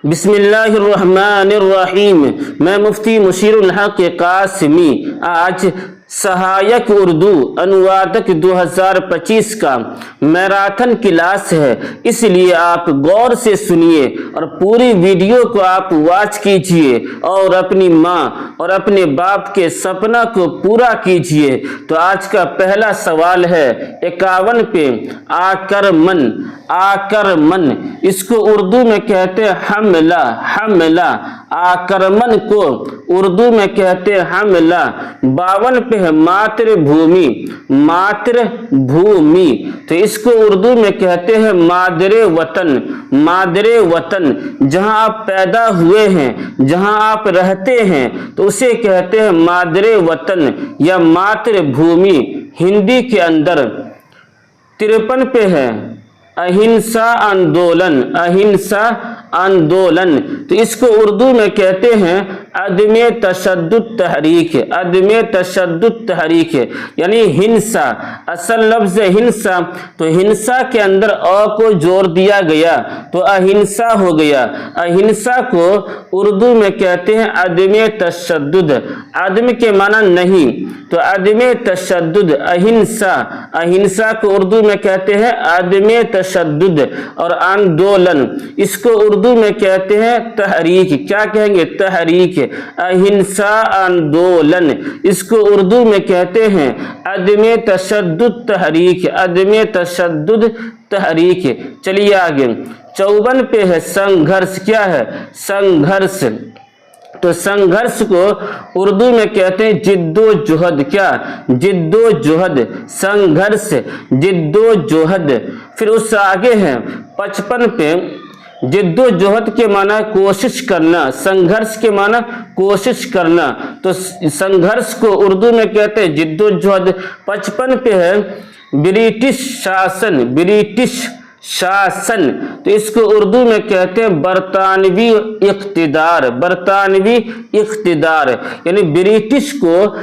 बिस्मिल्लाहिर्रहमानिर्रहीम। मैं मुफ्ती मुशीरुल हक कासमी आज सहायक उर्दू अनुवादक 2025 का मैराथन क्लास है, इसलिए आप गौर से सुनिए और पूरी वीडियो को आप वॉच कीजिए और अपनी माँ और अपने बाप के सपना को पूरा कीजिए। तो आज का पहला सवाल है 51 पे, आक्रमण। आक्रमण इसको उर्दू में कहते हैं हमला। हमला आक्रमण को उर्दू में कहते हैं हमला। 52 पे है मातृभूमि। मातृभूमि तो इसको उर्दू में कहते हैं मादरे वतन। मादरे वतन जहां आप पैदा हुए हैं, जहां आप रहते हैं, तो उसे कहते हैं मादरे वतन या मातृभूमि हिंदी के अंदर। 53 पे है अहिंसा आंदोलन। अहिंसा आंदोलन तो इसको उर्दू में कहते हैं अदमे तशद्दुद तहरीक। अदमे तशद्दुद तहरीक यानी हिंसा। असल लफ्ज हिंसा, तो हिंसा के अंदर अ को जोड़ दिया गया तो अहिंसा हो गया। अहिंसा को उर्दू में कहते हैं अदमे तशद्दुद। अदम के माना नहीं, तो अदमे तशद्दुद अहिंसा। अहिंसा को उर्दू में कहते हैं अदमे तशद्दुद। और आंदोलन इसको उर्दू में कहते हैं तहरीक। क्या कहेंगे? तहरीक। अहिंसा आंदोलन इसको उर्दू में कहते हैं अदमे तशद्दुद तहरीक। अदमे तशद्दुद तहरीक। चलिए आगे 54 पे है संघर्ष। क्या है? संघर्ष। तो संघर्ष को उर्दू में कहते हैं जिद्दोजहद। क्या? जिद्दोजहद। संघर्ष जिद्दोजहद। फिर उससे आगे है 55 पे जिद्दोजहद के माना कोशिश करना। संघर्ष के माना कोशिश करना, तो संघर्ष को उर्दू में कहते हैं जिद्दोजहद। 55 पे है ब्रिटिश शासन। ब्रिटिश शासन तो इसको उर्दू में कहते हैं बरतानवी इख्तिदार। बरतानवी इख्तिदार यानी ब्रिटिश को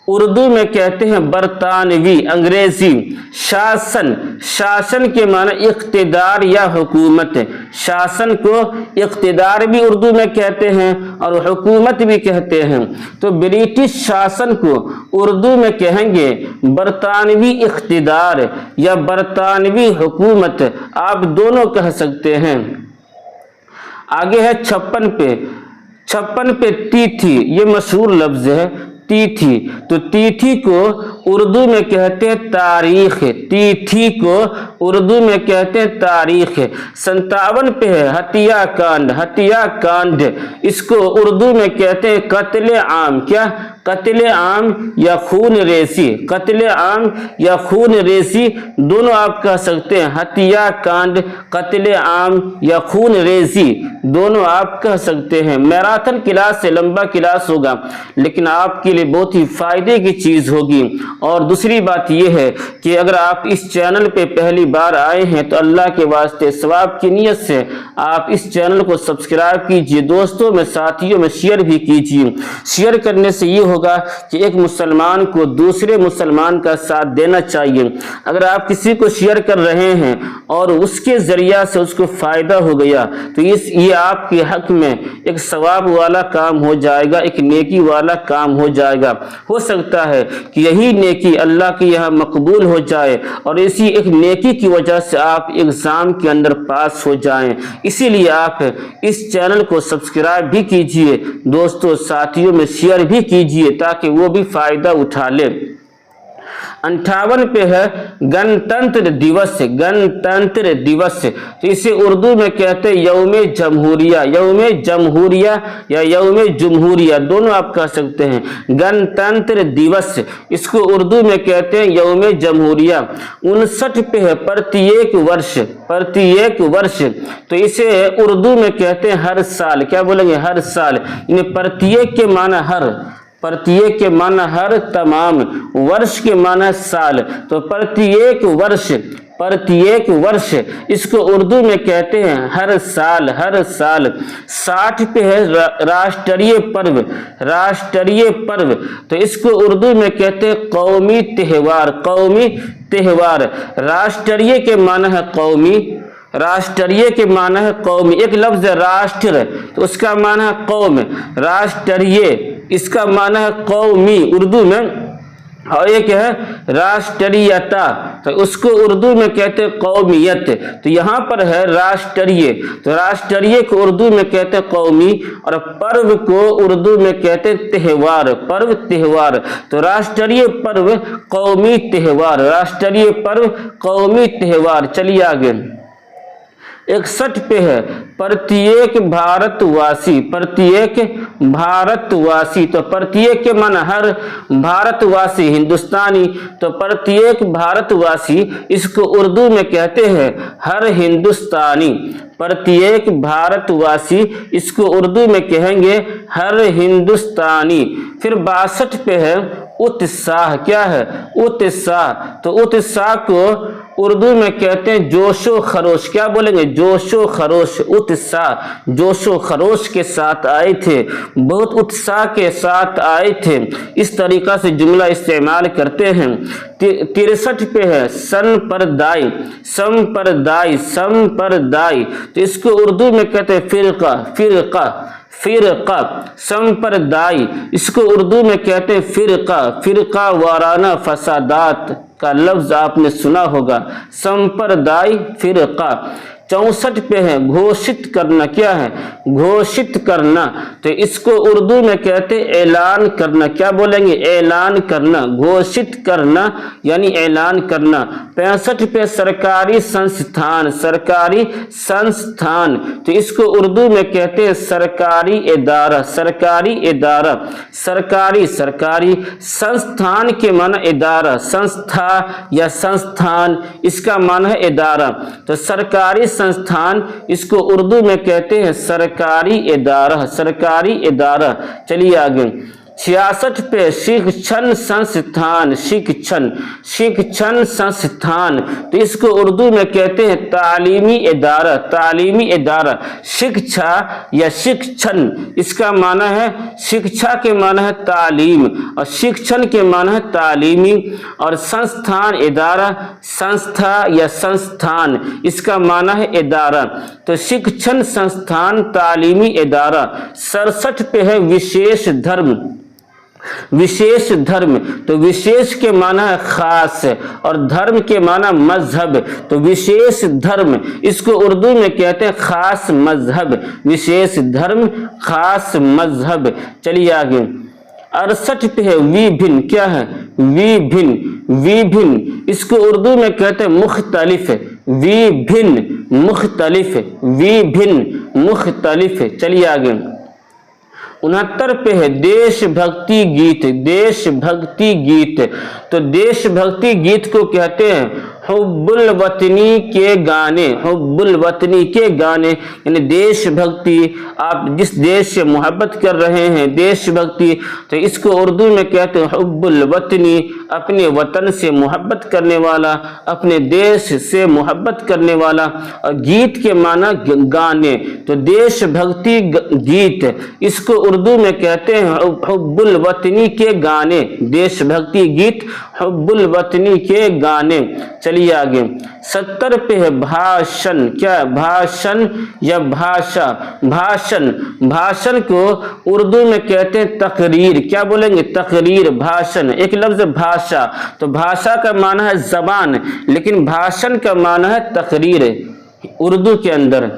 उर्दू में कहते हैं बरतानवी अंग्रेजी। शासन, शासन के माना इख्तिदार या हुकूमत। शासन को इख्तिदार भी उर्दू में कहते हैं और हुकूमत भी कहते हैं। तो ब्रिटिश शासन को उर्दू में कहेंगे बरतानवी इख्तिदार या बरतानवी हुकूमत, आप दोनों कह सकते हैं। आगे है 56 पे। 56 पे तिथि, ये मशहूर लफ्ज है तिथि। तो तिथि को उर्दू में कहते हैं तारीख। तिथि को उर्दू में कहते हैं तारीख। 57 पे है हत्याकांड। हत्याकांड इसको उर्दू में कहते हैं कत्ले आम। क्या? कत्ले आम या खून रेसी। कत्ले आम या खून रेसी दोनों आप कह सकते हैं। हत्याकांड, कत्ले आम या खून रेसी दोनों आप कह सकते हैं। मैराथन क्लास से लंबा क्लास होगा, लेकिन आपके लिए बहुत ही फायदे की चीज होगी। और दूसरी बात यह है कि अगर आप इस चैनल पे पहली बार आए हैं तो अल्लाह के वास्ते सवाब की नीयत से आप इस चैनल को सब्सक्राइब कीजिए, दोस्तों में साथियों में शेयर भी कीजिए। शेयर करने से ये होगा कि एक मुसलमान को दूसरे मुसलमान का साथ देना चाहिए। अगर आप किसी को शेयर कर रहे हैं और उसके जरिया से उसको फायदा हो गया तो ये आपके हक में एक सवाब वाला काम हो जाएगा, एक नेकी वाला काम हो जाएगा। हो सकता है कि यही नेकी अल्लाह के यहाँ मकबूल हो जाए और इसी एक नेकी की वजह से आप एग्जाम के अंदर पास हो जाएं। इसीलिए आप इस चैनल को सब्सक्राइब भी कीजिए, दोस्तों साथियों में शेयर भी कीजिए ताकि वो भी फायदा उठा ले। 58 पे है गणतंत्र दिवस। गणतंत्र दिवस तो इसे उर्दू में कहते हैं यौमे जमहूरिया। यौमे जमहूरिया या यौमे जुमहूरिया दोनों आप कह सकते हैं। गणतंत्र दिवस इसको उर्दू में कहते हैं यौमे जमहूरिया। 59 पे है प्रत्येक वर्ष। प्रत्येक वर्ष तो इसे उर्दू में कहते हैं हर साल। क्या बोलेंगे? हर साल। इन्हें प्रत्येक के माना हर, प्रत्येक के माना हर, तमाम, वर्ष के माना साल। तो प्रत्येक वर्ष, प्रत्येक वर्ष इसको उर्दू में कहते हैं हर साल। हर साल। 60 पे है राष्ट्रीय पर्व। राष्ट्रीय पर्व तो इसको उर्दू में कहते हैं कौमी त्योहार। कौमी त्योहार। राष्ट्रीय के माना है कौमी, राष्ट्रीय के माना है कौमी। एक लफ्ज है राष्ट्र, तो उसका माना है कौम। राष्ट्रीय इसका माना है कौमी उर्दू में, और एक है राष्ट्रीयता, तो उसको उर्दू में कहते हैं कौमियत। तो यहाँ पर है राष्ट्रीय, तो राष्ट्रीय को उर्दू में कहते हैं कौमी, और पर्व को उर्दू में कहते हैं त्योहार, पर्व त्योहार। तो राष्ट्रीय पर्व कौमी त्योहार, राष्ट्रीय पर्व कौमी त्योहार। चलिए आगे 61 पे है प्रत्येक भारतवासी, प्रत्येक भारतवासी। तो प्रत्येक के माना हर, भारतवासी हिंदुस्तानी, तो प्रत्येक भारतवासी इसको उर्दू में कहते हैं हर हिंदुस्तानी। प्रत्येक भारतवासी इसको उर्दू में कहेंगे हर हिंदुस्तानी। फिर 62 पे है उत्साह। क्या है? उत्साह। तो उत्साह को उर्दू में कहते हैं जोशो खरोश। क्या बोलेंगे? जोशो खरोश। उत्साह जोशो खरोश के साथ आए थे, बहुत उत्साह के साथ आए थे, इस तरीका से जुमला इस्तेमाल करते हैं। 63 पे है संप्रदाय, संप्रदाय, संप्रदाय। तो इसको उर्दू में कहते हैं फिरका, फिरका, फिरका। संप्रदाय इसको उर्दू में कहते हैं फिरका, फिरका वाराना फसादात का लफ्ज आपने सुना होगा, संप्रदाय फिरका। 64 पे है घोषित करना। क्या है? घोषित करना। तो इसको उर्दू में कहते हैं ऐलान करना। क्या बोलेंगे? ऐलान करना, घोषित करना यानी ऐलान करना। 65 पे सरकारी संस्थान, सरकारी संस्थान। तो इसको उर्दू में कहते हैं सरकारी इदारा, सरकारी इदारा। सरकारी, सरकारी, संस्थान के माना इदारा, संस्था या संस्थान, इसका माना है इदारा। तो सरकारी संस्थान इसको उर्दू में कहते हैं सरकारी इदारा, सरकारी इदारा। चलिए आगे 66 पे शिक्षण संस्थान, शिक्षण, शिक्षण संस्थान। तो इसको उर्दू में कहते हैं तालीमी इदारा, तालीमी इदारा। शिक्षा या शिक्षण इसका माना है, शिक्षा के माना है तालीम, और शिक्षण के माना है तालीमी, और संस्थान इदारा, संस्था या संस्थान, इसका माना है इदारा। तो शिक्षण संस्थान, तालीमी इदारा। 67 पे है विशेष धर्म, विशेष धर्म। तो विशेष के माना है खास, और धर्म के माना मजहब। तो विशेष धर्म इसको उर्दू में कहते हैं खास मजहब, विशेष धर्म, खास मजहब। चलिए आगे 68 पे है विभिन्न। क्या है? विभिन्न, विभिन्न इसको उर्दू में कहते हैं मुख्तलिफ, विभिन्न, मुख्तलिफ, विभिन्न, मुख्तलिफ। चलिए आगे 69 पे है देशभक्ति गीत, देशभक्ति गीत। तो देशभक्ति गीत को कहते हैं हुब्बुल वतनी के गाने, हुब्बुल वतनी के गाने, यानी देशभक्ति, आप जिस देश से मोहब्बत कर रहे हैं, देशभक्ति। तो इसको उर्दू में कहते हैं हुब्बुल वतनी, अपने वतन से मोहब्बत करने वाला, अपने देश से मोहब्बत करने वाला। और गीत के माना गाने, तो देशभक्ति गीत इसको उर्दू में कहते हैं हुब्बुल वतनी के गाने, देशभक्ति गीत, हुब्बुल वतनी के गाने। चलिए आगे 70 पे है भाषण। क्या है? भाषण या भाषा, भाषण। भाषण को उर्दू में कहते हैं तकरीर। क्या बोलेंगे? तकरीर, भाषण। एक लफ्ज भाषा, तो भाषा का माना है जबान, लेकिन भाषण का माना है तकरीर उर्दू के अंदर।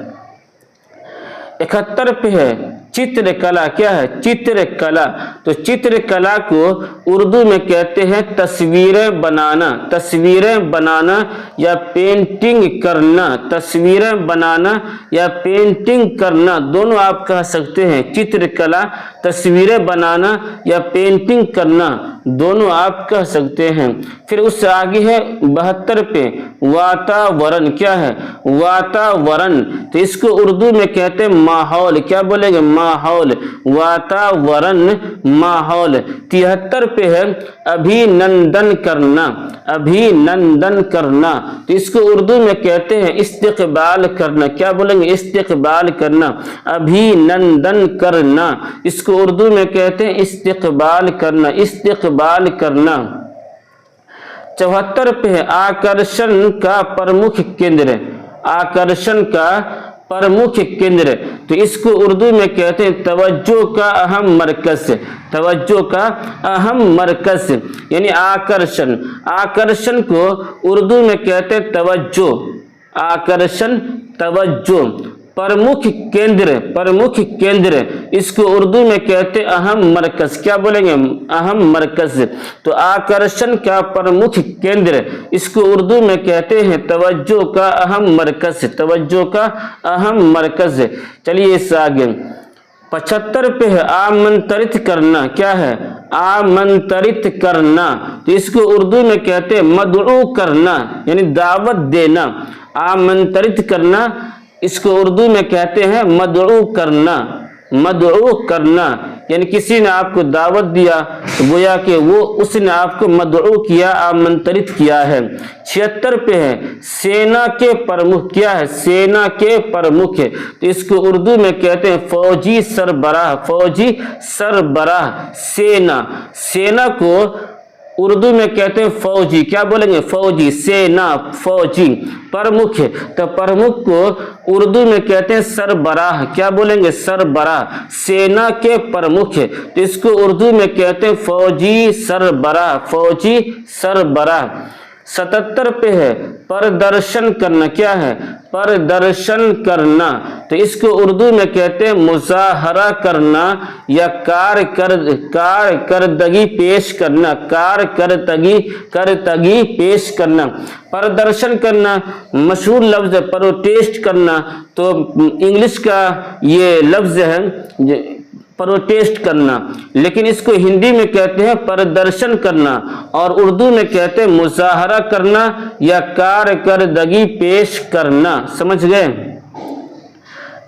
71 पे है चित्रकला। क्या है? चित्रकला। तो चित्रकला को उर्दू में कहते हैं तस्वीरें बनाना, तस्वीरें बनाना या पेंटिंग करना, तस्वीरें बनाना या पेंटिंग करना, दोनों आप कह सकते हैं। चित्रकला, तस्वीरें बनाना या पेंटिंग करना, दोनों आप कह सकते हैं। फिर उससे आगे है 72 पे वातावरण। क्या है? वातावरण। तो इसको उर्दू में कहते हैं माहौल। क्या बोलेंगे? माहौल, वातावरण, माहौल। 73 पे है अभिनंदन करना, अभिनंदन करना। तो इसको उर्दू में कहते हैं इस्तकबाल करना। क्या बोलेंगे? इस्तकबाल करना, अभिनंदन करना, इसको उर्दू में कहते हैं इस्तकबाल करना, इस्तकबाल करना। 74 पे है आकर्षण का प्रमुख केंद्र, आकर्षण का प्रमुख केंद्र, तो इसको उर्दू में कहते हैं तवज्जो का अहम मरकज। तवज्जो का अहम मरकज यानी आकर्षण। आकर्षण को उर्दू में कहते हैं तवज्जो। आकर्षण, तवज्जो। प्रमुख केंद्र, प्रमुख केंद्र, इसको उर्दू में कहते अहम मरकज। क्या बोलेंगे? अहम मरकज। तो आकर्षण का प्रमुख केंद्र, इसको उर्दू में कहते हैं तवज्जो का अहम मरकज। तवज्जो का अहम मरकज। चलिए इस आगे 75 पे है आमंत्रित करना। क्या है? आमंत्रित करना। तो इसको उर्दू में कहते हैं मदऊ करना यानी दावत देना। आमंत्रित करना, इसको उर्दू में कहते हैं मदऊ करना। मदऊ करना यानी किसी ने आपको दावत दिया तो गोया कि वो उसने आपको मदऊ किया, आमंत्रित किया है। 76 पे है सेना के प्रमुख। क्या है? सेना के प्रमुख है, तो इसको उर्दू में कहते हैं फौजी सरबराह। फौजी सरबराह। सेना, सेना को उर्दू में कहते हैं फौजी। क्या बोलेंगे? फौजी। सेना, फौजी। प्रमुख है, तो प्रमुख को उर्दू में कहते हैं सरबराह। क्या बोलेंगे? सरबराह। सेना के प्रमुख है, तो इसको उर्दू में कहते हैं फौजी सरबराह। फौजी सरबराह। 77 पे है प्रदर्शन करना। क्या है? प्रदर्शन करना, तो इसको उर्दू में कहते हैं मुजाहरा करना या कारकर्दगी पेश करना। कारकर्दगी पेश करना। प्रदर्शन करना मशहूर लफ्ज है, प्रोटेस्ट करना, तो इंग्लिश का ये लफ्ज है प्रोटेस्ट करना, लेकिन इसको हिंदी में कहते हैं प्रदर्शन करना और उर्दू में कहते हैं मुजाहरा करना या कारकर्दगी पेश करना। समझ गए?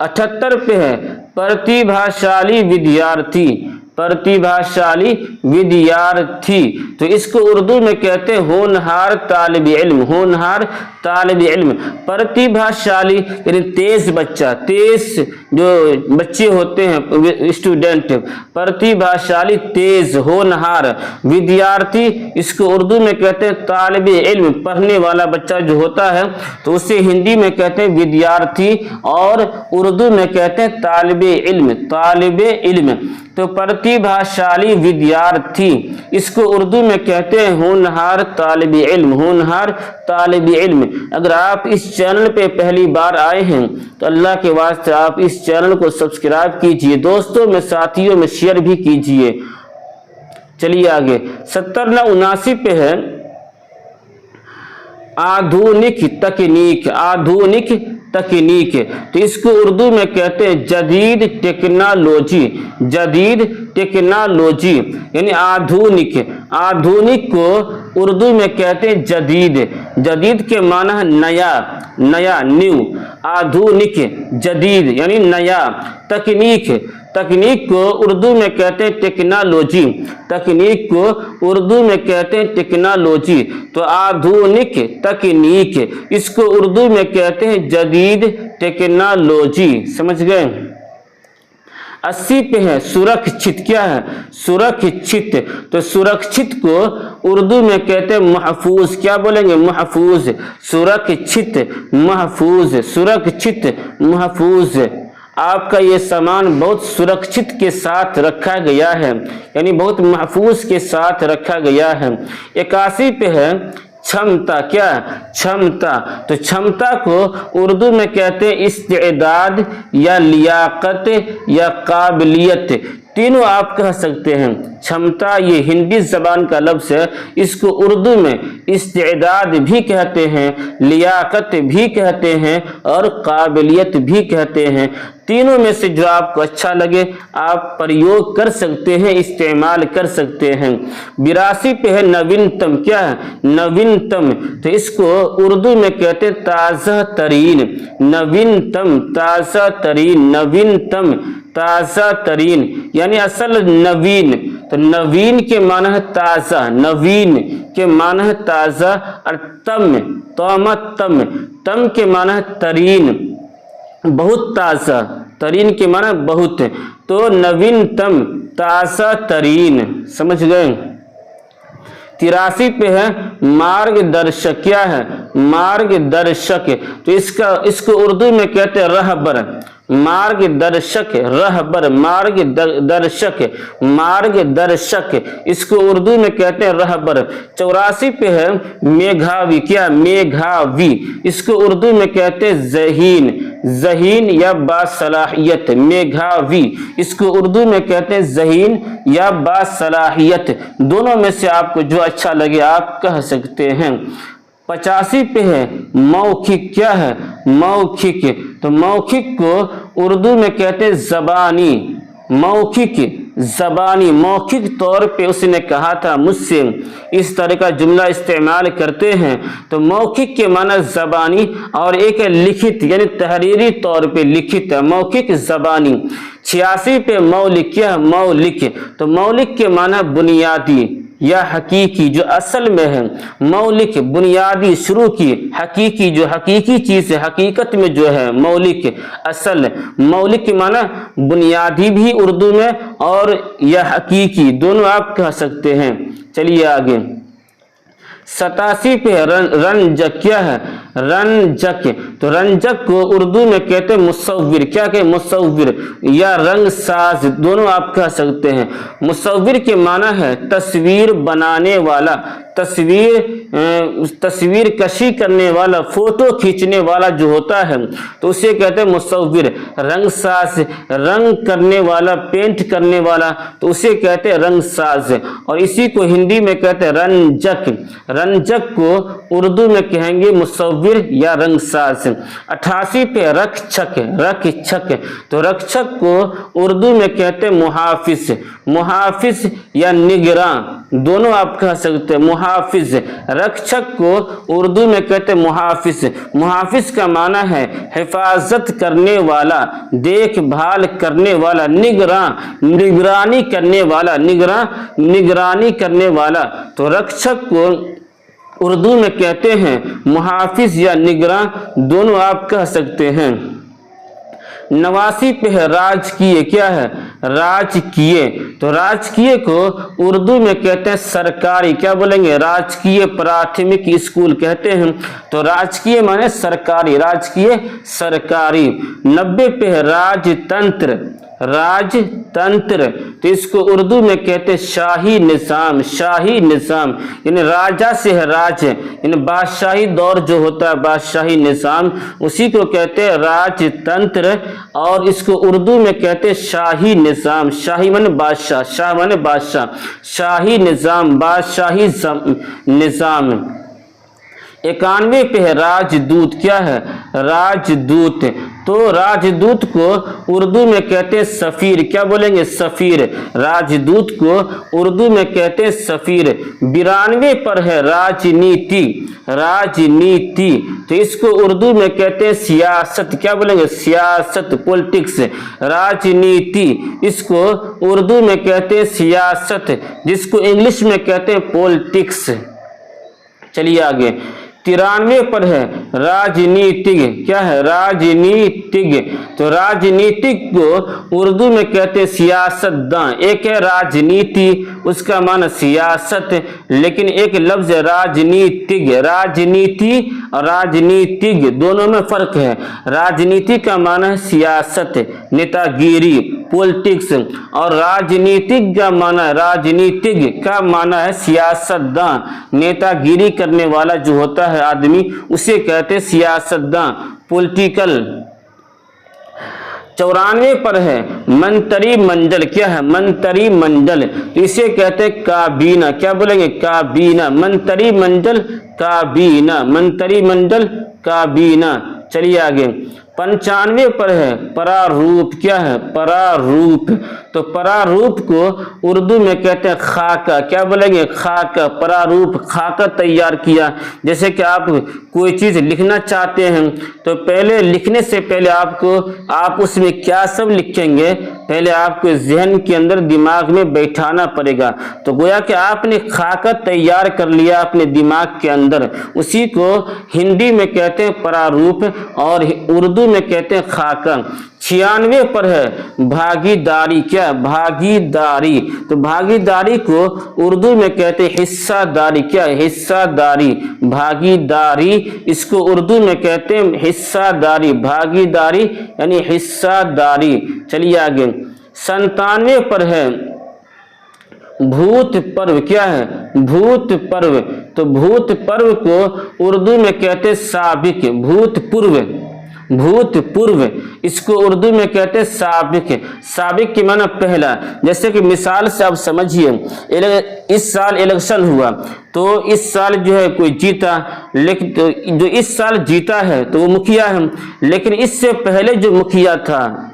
78 पे है प्रतिभाशाली विद्यार्थी। प्रतिभाशाली विद्यार्थी, तो इसको उर्दू में कहते हैं होनहार तालिब इल्म। होनहार तालिब इल्म। प्रतिभाशाली यानी तेज बच्चा, तेज जो बच्चे होते हैं स्टूडेंट। प्रतिभाशाली, तेज, होनहार। विद्यार्थी, इसको उर्दू में कहते हैं तालिब इल्म, पढ़ने वाला बच्चा जो होता है, तो उसे हिंदी में कहते हैं विद्यार्थी और उर्दू में कहते हैं तालिब इल्म। तालिब इल्म, तो प्रतिभाशाली विद्यार्थी, इसको उर्दू में कहते हैं होनहार तालिब इल्म। होनहार तालिब इल्म। अगर आप इस चैनल पे पहली बार आए हैं तो अल्लाह के वास्ते आप इस चैनल को सब्सक्राइब कीजिए, दोस्तों में साथियों में शेयर भी कीजिए। चलिए आगे 70-79 पे है आधुनिक तकनीक। आधुनिक तकनीक, तो इसको उर्दू में कहते हैं जदीद टेक्नोलॉजी। जदीद टेक्नोलॉजी यानी आधुनिक। आधुनिक को उर्दू में कहते हैं जदीद। जदीद के माना है नया, नया, न्यू। आधुनिक, जदीद यानी नया। तकनीक, तकनीक को उर्दू में कहते हैं टेक्नोलॉजी। तकनीक को उर्दू में कहते हैं टेक्नोलॉजी, तो आधुनिक तकनीक, इसको उर्दू में कहते हैं जदीद टेक्नोलॉजी। समझ गए? 80 पे है सुरक्षित। क्या है? सुरक्षित, तो सुरक्षित को उर्दू में कहते हैं महफूज। क्या बोलेंगे? महफूज। सुरक्षित, महफूज। सुरक्षित, महफूज। आपका ये सामान बहुत सुरक्षित के साथ रखा गया है, यानी बहुत महफूज के साथ रखा गया है। 81 पे है क्षमता। क्या? क्षमता, तो क्षमता को उर्दू में कहते हैं इस्तेदाद या लियाकत या काबिलियत। तीनों आप कह सकते हैं। क्षमता ये हिंदी जबान का लफ्ज है, इसको उर्दू में इस्तेदाद भी कहते हैं, लियाकत भी कहते हैं और काबिलियत भी कहते हैं। तीनों में से जो आपको अच्छा लगे आप प्रयोग कर सकते हैं, इस्तेमाल कर सकते हैं। 82 पे है नवीनतम। क्या है? नवीनतम, तो इसको उर्दू में कहते हैं ताज़ा तरीन। नवीनतम, ताज़ा तरीन। नवीनतम, ताज़ा तरीन यानी असल नवीन। तो नवीन के माना है ताज़ा, नवीन के माना है ताज़ा, और तम, तम, तम के माना है तरीन, बहुत ताज़ा। तरीन के माना बहुत, तो नवीनतम, ताज़ा तरीन। समझ गए? 83 पे है मार्गदर्शक। क्या है? मार्गदर्शक। तो इसको उर्दू में कहते हैं रहबर। मार्गदर्शक, रहबर, मार्गदर्शक, मार्गदर्शक, इसको उर्दू में कहते हैं रहबर। 84 पे है मेघावी। क्या? मेघावी, इसको उर्दू में कहते हैं ज़हीन। ज़हीन या बासलाहियत। मेघावी, इसको उर्दू में कहते हैं ज़हीन या बासलाहियत। दोनों में से आपको जो अच्छा लगे आप कह सकते हैं। 85 पे है मौखिक। क्या है? मौखिक। तो मौखिक को उर्दू में कहते हैं ज़बानी। मौखिक, ज़बानी, मौखिक तौर पे उसने कहा था मुझसे, इस तरह का जुमला इस्तेमाल करते हैं। तो मौखिक के माना ज़बानी, और एक है लिखित यानी तहरीरी तौर पे लिखित है, मौखिक ज़बानी। 86 पे मौलिक। क्या है? मौलिक। तो मौलिक के माना बुनियादी या हकीकी, जो असल में है। मौलिक बुनियादी, शुरू की, हकीकी जो हकीकी चीज है, हकीकत में जो है, मौलिक असल। मौलिक के माना बुनियादी भी उर्दू में, और या हकीकी, दोनों आप कह सकते हैं। चलिए आगे। 87 पे रंजक। क्या है? रंजक। तो रंजक को उर्दू में कहते हैं मुसव्विर। क्या कहते? मुसव्विर या रंग साज, दोनों आप कह सकते हैं। मुसव्विर के माना है तस्वीर बनाने वाला, तस्वीर कशी करने वाला, फोटो खींचने वाला जो होता है, तो उसे कहते हैं मुसव्विर। रंग साज, रंग करने वाला, पेंट करने वाला, तो उसे कहते हैं रंग साज। और इसी को हिंदी में कहते हैं रंजक। रंजक को उर्दू में कहेंगे मुसव्विर या रंग साज। 88 पे रक्षक। रक्षक। तो रक्षक को उर्दू में कहते हैं मुहाफिज। मुहाफिज या निगरां, दोनों आप कह सकते हैं। मुहाफिज। रक्षक को उर्दू में कहते हैं मुहाफिज। मुहाफिज का माना है हिफाजत करने वाला, देखभाल करने वाला, निगरां, निगरानी करने वाला, निगरानी करने वाला। तो रक्षक को उर्दू में कहते हैं मुहाफिज या निगरां, दोनों आप कह सकते हैं। 89 पे है राजकीय। क्या है? राजकीय। तो राजकीय को उर्दू में कहते हैं सरकारी। क्या बोलेंगे? राजकीय प्राथमिक स्कूल कहते हैं। तो राजकीय माने सरकारी, राजकीय सरकारी। 90 पे है राजतंत्र। राजतंत्र। तो इसको उर्दू में कहते हैं शाही निज़ाम। शाही निज़ाम यानी राजा से है राज, यानी बादशाही दौर जो होता है, बादशाही निज़ाम, उसी को कहते हैं राजतंत्र। और इसको उर्दू में कहते हैं शाही निज़ाम। शाही माने बादशाह, शाह माने बादशाह, शाही निज़ाम, बादशाही निज़ाम। 91 पे है राजदूत। क्या है? राजदूत। तो राजदूत को उर्दू में कहते हैं सफीर। क्या बोलेंगे? सफीर। राजदूत को उर्दू में कहते हैं सफीर। 92 पर है राजनीति। राजनीति। तो इसको उर्दू में कहते हैं सियासत। क्या बोलेंगे? सियासत, पॉलिटिक्स। राजनीति, इसको उर्दू में कहते हैं सियासत, जिसको इंग्लिश में कहते हैं पॉलिटिक्स। चलिए आगे। 93 पर है राजनीतिक। क्या है? राजनीतिक। तो राजनीतिक को उर्दू में कहते हैं सियासतदां। एक है राजनीति, उसका माना सियासत, लेकिन एक लफ्ज है राजनीतिक। राजनीति और राजनीतिक दोनों में फर्क है। राजनीति का माना है सियासत, नेतागिरी, पॉलिटिक्स, और राजनीतिक का माना, राजनीतिक का माना है सियासतदां, नेतागिरी करने वाला जो होता है आदमी, उसे कहते हैं सियासतदां, पॉलिटिकल। 94 पर है मंत्री मंडल। क्या है? मंत्री मंडल। तो इसे कहते हैं काबीना। क्या बोलेंगे? काबीना। मंत्री मंडल, काबीना, मंत्री मंडल, काबीना। चलिए आगे। 95 पर है प्रारूप। क्या है? प्रारूप। तो प्रारूप को उर्दू में कहते हैं खाका। क्या बोलेंगे? खाका, प्रारूप, खाका तैयार किया। जैसे कि आप कोई चीज लिखना चाहते हैं, तो पहले लिखने से पहले आप उसमें क्या सब लिखेंगे, पहले आपको जहन के अंदर, दिमाग में बैठाना पड़ेगा। तो गोया कि आपने खाका तैयार कर लिया अपने दिमाग के अंदर, उसी को हिंदी में कहते हैं प्रारूप और उर्दू में कहते हैं खाका। 96 पर है भागीदारी। क्या? भागीदारी। तो भागीदारी को उर्दू में कहते हैं हिस्सादारी। क्या? हिस्सादारी। भागीदारी इसको उर्दू में कहते हैं हिस्सादारी। भागीदारी यानी हिस्सादारी। चलिए आगे। 97 पर है भूत पर्व। क्या है? भूत पर्व। तो भूत पर्व को उर्दू में कहते हैं साबिक। भूतपूर्व। भूतपूर्व इसको उर्दू में कहते हैं साबिक। साबिक के माना पहला। जैसे कि मिसाल से आप समझिए, इस साल इलेक्शन हुआ तो इस साल जो है कोई जीता, लेकिन तो जो इस साल जीता है तो वो मुखिया है, लेकिन इससे पहले जो मुखिया था,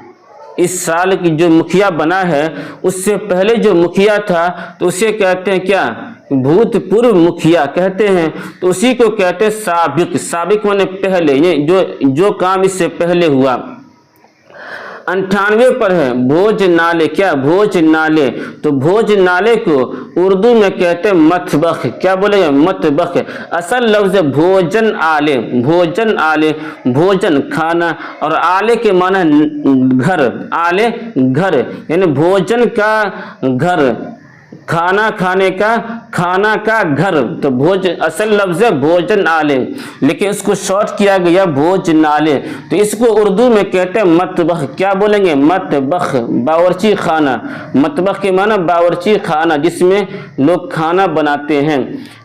इस साल की जो मुखिया बना है उससे पहले जो मुखिया था तो उसे कहते हैं क्या? भूतपूर्व मुखिया कहते हैं। तो उसी को कहते हैं साबिक। साबिक माने पहले, ये जो काम इससे पहले हुआ। 98 पर है भोजनालय। क्या? भोजनालय। तो भोजनालय को उर्दू में कहते हैं मतबख। क्या बोलेंगे? मतबख। असल लफ्ज है भोजन आले। भोजन आले भोजन खाना, और आले के माना घर। आले घर यानी भोजन का घर, खाना खाने का, खाना का घर। तो भोज असल लफ्ज है भोजन आले, लेकिन इसको शॉर्ट किया गया भोजनालय। तो इसको उर्दू में कहते हैं मतबख। क्या बोलेंगे? मतबख। बावर्ची खाना। मतबख के माना बावर्ची खाना, जिसमें लोग खाना बनाते हैं।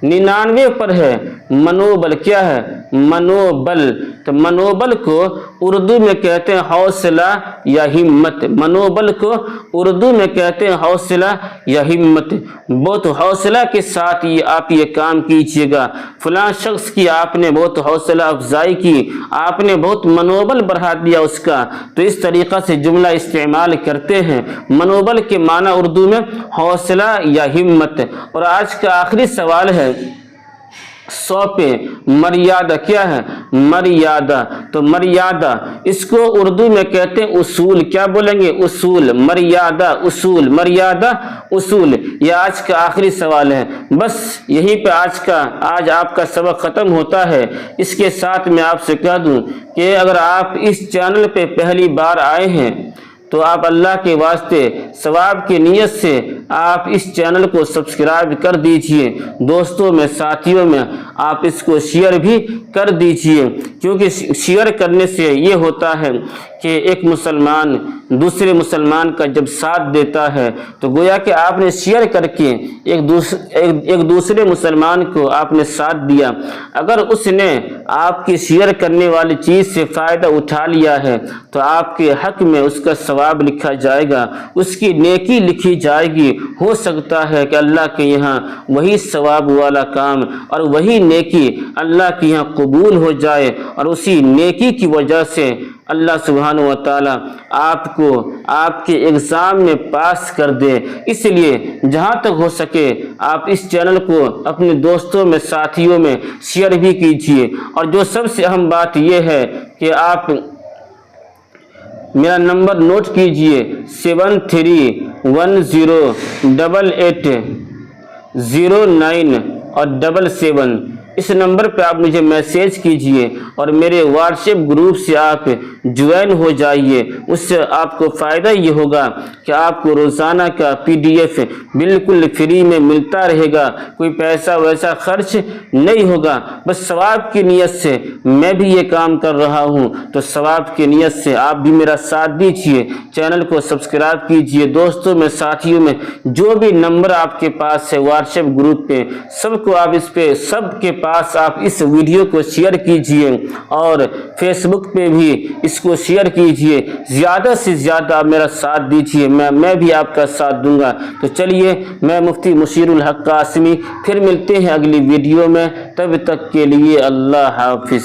99 पर है मनोबल। क्या है? मनोबल। तो मनोबल को उर्दू में कहते हैं हौसला या हिम्मत। मनोबल को उर्दू में कहते हैं हौसला या हिम्मत। बहुत हौसला के साथ आप ये काम कीजिएगा। फलां शख्स की आपने बहुत हौसला अफजाई की, आपने बहुत मनोबल बढ़ा दिया उसका, तो इस तरीक़ा से जुमला इस्तेमाल करते हैं। मनोबल के माना उर्दू में हौसला या हिम्मत। और आज का आखिरी सवाल है 100 पे मर्यादा। क्या है? मर्यादा। तो मर्यादा इसको उर्दू में कहते हैं उसूल। क्या बोलेंगे? उसूल। मर्यादा उसूल। मर्यादा उसूल। ये आज का आखिरी सवाल है। बस यहीं पे आज आपका सबक खत्म होता है। इसके साथ मैं आपसे कह दूं कि अगर आप इस चैनल पे पहली बार आए हैं तो आप अल्लाह के वास्ते सवाब की नीयत से आप इस चैनल को सब्सक्राइब कर दीजिए। दोस्तों में, साथियों में आप इसको शेयर भी कर दीजिए, क्योंकि शेयर करने से ये होता है कि एक मुसलमान दूसरे मुसलमान का जब साथ देता है तो गोया कि आपने शेयर करके एक दूसरे मुसलमान को आपने साथ दिया। अगर उसने आपकी शेयर करने वाली चीज़ से फ़ायदा उठा लिया है तो आपके हक में उसका सवाब लिखा जाएगा, उसकी नेकी लिखी जाएगी। हो सकता है कि अल्लाह के यहाँ वही सवाब वाला काम और वही नेकी अल्लाह के यहाँ कबूल हो जाए, और उसी नेकी की वजह से अल्लाह सुब्हानहू व तआला आपको आपके एग्ज़ाम में पास कर दे। इसलिए जहाँ तक हो सके आप इस चैनल को अपने दोस्तों में, साथियों में शेयर भी कीजिए। और जो सबसे अहम बात यह है कि आप मेरा नंबर नोट कीजिए 73108809 और 77। इस नंबर पे आप मुझे मैसेज कीजिए और मेरे व्हाट्सएप ग्रुप से आप ज्वाइन हो जाइए। उससे आपको फ़ायदा ये होगा कि आपको रोज़ाना का PDF बिल्कुल फ्री में मिलता रहेगा। कोई पैसा वैसा खर्च नहीं होगा। बस सवाब की नीयत से मैं भी ये काम कर रहा हूँ, तो सवाब की नीयत से आप भी मेरा साथ दीजिए। चैनल को सब्सक्राइब कीजिए। दोस्तों में, साथियों में जो भी नंबर आपके पास है व्हाट्सएप ग्रुप पे, सबको आप इस पे सबके पास आप इस वीडियो को शेयर कीजिए और फेसबुक पे भी इसको शेयर कीजिए। ज़्यादा से ज़्यादा आप मेरा साथ दीजिए, मैं भी आपका साथ दूंगा। तो चलिए, मैं मुफ्ती मुशीरुल हक कासमी फिर मिलते हैं अगली वीडियो में। तब तक के लिए अल्लाह हाफिज़।